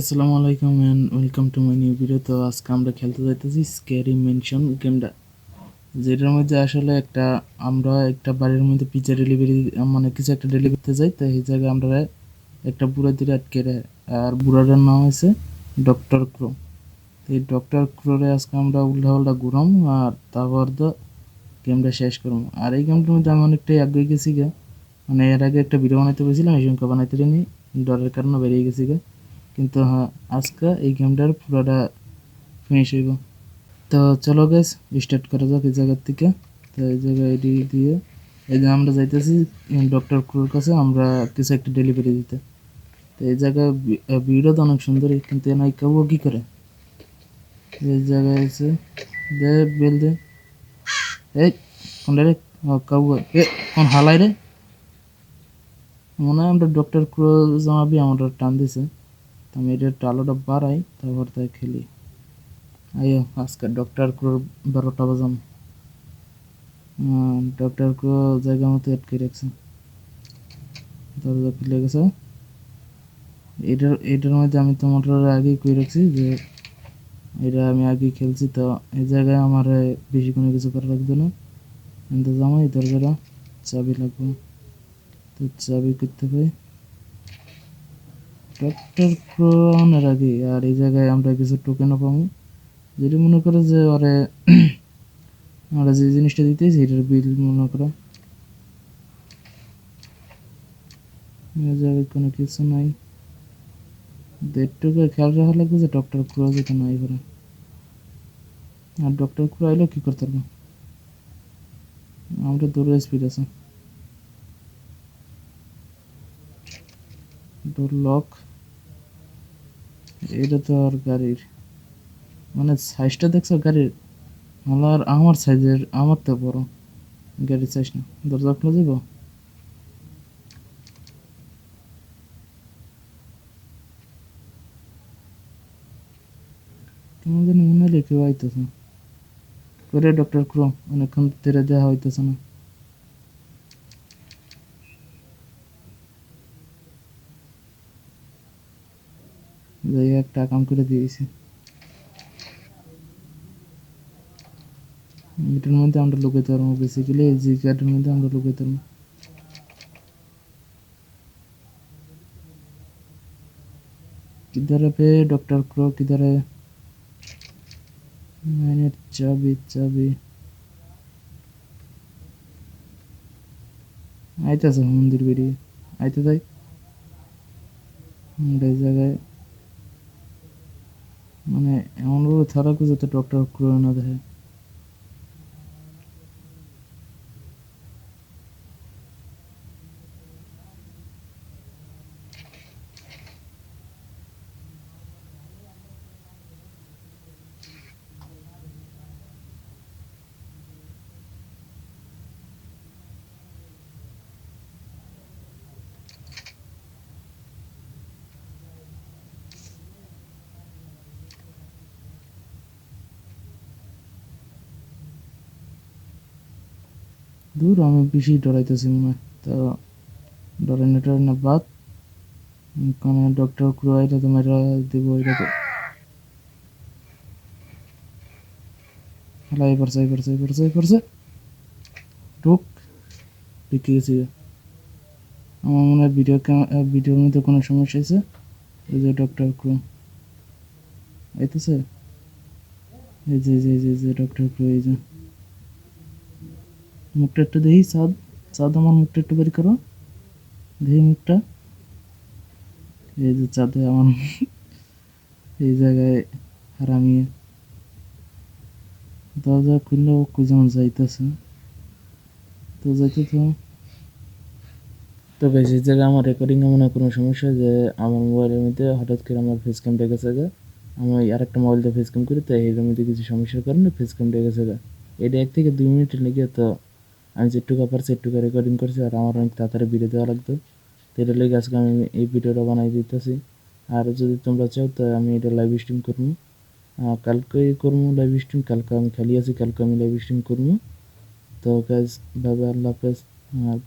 আসসালামু আলাইকুম and welcome to my new video. তো আজকে আমরা খেলতে যাইতেছি স্ক্যারি মেনশন গেমটা, যেটার মধ্যে আসলে আমরা একটা বাড়ির মধ্যে পিজ্জা ডেলিভারি মানে কিছু একটা ডেলিভারি করতে যাই। তো এই জায়গায় আমরা একটা বুড়া দিয়ে আটকে দেয়, আর বুড়াটার নাম হয়েছে ডক্টর ক্রো। এই ডক্টর ক্রোরে আজকে আমরা উল্টা পাল্টা ঘুরাম আর তারপর তো গেমটা শেষ করবো। আর এই গেমটার মধ্যে আমি অনেকটাই আগ্রহী গেছি গা, মানে এর আগে একটা ভিডিও বানাইতে পেরেছিলাম, এই সংখ্যা বানাইতে পারিনি, ডরের কারণে বেরিয়ে গেছি গা। কিন্তু হ্যাঁ, আজকে এই গেমটার পুরোটা ফিনিশ হইব। তো চলো গাইস, স্টার্ট করা যাক এই জায়গার থেকে। তো এই জায়গায় এডি দিয়ে এই যে আমরা যাইতেছি ডক্টর ক্রুর কাছে, আমরা কিছু একটা ডেলিভারি দিতে। তো এই জায়গায় ভিডিও তো অনেক সুন্দর, কিন্তু এনাই কাবু কি করে এই জায়গায় এসে দে বেল দে। এই কোন রে কাবু এ কোন হালাই রে, মনে হয় আমরা ডক্টর ক্রো জামাবি আমরা টান দিছে। তো আমি এটার আলোটা বাড়াই, তারপর তাই খেলি। আইও আজকে ডক্টর ক্রোর 12টা বাজাম। ডক্টর ক্রো জায়গা মতো আটকে রাখছে, দরজা খুলে গেছে। এটার মধ্যে আমি তোমার আগেই কই রাখছি যে এটা আমি আগে খেলছি। তো এই জায়গায় আমার বেশি কোনো কিছু করা লাগবে না, কিন্তু জামাই দরজাটা চাবি লাগবে। তো চাবি করতে পাই ডক্টর ক্রো আনার আগে। আর এই জায়গায় আমরা কিছু টোকেনও পাবো, যেটা মনে করে যে ওরে আমরা যে জিনিসটা দিতেছি এটার বিল মনে করো। এই জায়গায় কোনো কিছু নাই, দেড়টুকু খেয়াল রাখা লাগবে যে ডক্টর ক্রো যেতে নাই করে। আর ডক্টর ক্রো আইলেও কী করতে পারবো, আমরা দৌড়ে স্পিড আছে। ডোর লক, এটা তো আর গাড়ির মানে সাইজটা দেখছো গাড়ির, আমার সাইজের, আমার তো বড় গাড়ির সাইজ না। দরজা খুলে দিব, কেমন যেন মনে হলে কেউ আইতেছে করে। ডক্টর ক্রো অনেকক্ষণ ধরে দেওয়া হইতেছে না। যাই একটা কাম করে দিয়েছি, এটার মধ্যে আমরা লুকাইতে পারবো। বেসিক্যালি এই জি কার্ডের মধ্যে আমরা লুকাইতে পারবো। किधर है पे डॉक्टर क्रो, किधर है? मैंने चाबी चाबी আইতেছে মন্দির বেরিয়ে আইতে তাই এই জায়গায় মানে এমনভাবে থাকো যাতে ডক্টর ক্রো না দেখে। দূর আমি বেশি ডরাইতেছি মনে হয়। তো ডরাই না বাদ, কারণ ডক্টর ক্রো আইটা তো মেরা দিব। এটা তো হালাই পড়ছে পড়ছে পড়ছে পড়ছে ঢুক ঢুকে গেছি। আমার মনে হয় ভিডিওর মধ্যে কোনো সমস্যা আছে। এই যে ডক্টর ক্রো আইতেছে, এই যে যে যে যে ডক্টর ক্রো, এই যে মুখটা একটু দেখি। চাঁদ চাঁদ আমার মুখটা একটু বের করো, দেখি মুখটা। এই যে চাঁদে আমার এই জায়গায় হারামিয়ে দরজা খুললেও কই যেমন যাইতেছে। তো যাইতে তো তবে সেই জায়গায় আমার রেকর্ডিংয়ে মনে হয় কোনো সমস্যা, যে আমার মোবাইলের মধ্যে হঠাৎ করে আমার ফেস ক্যাম ডেকে গেছে। আমি আর একটা মোবাইল দিয়ে ফেস ক্যাম করি, তো এর মধ্যে কিছু সমস্যার কারণে ফেস ক্যাম ডেকে গেছে। এটা 1 থেকে 2 মিনিটের লেগে। তো আমি যেটুকু পারছি একটুকু রেকর্ডিং করছি, আর আমার অনেক তাড়াতাড়ি ভিডিও দেওয়া লাগতো। তো এটার লেগে আজকে আমি এই ভিডিওটা বানাই দিতেছি। আর যদি তোমরা চাও তো আমি এটা লাইভ স্ট্রিম করবো, কালকে করবো লাইভ স্ট্রিম। কালকে আমি খালি আছি, কালকে আমি লাইভ স্ট্রিম করবো। তো গাইজ, বাই বাই, আল্লাহ হাফেজ। আর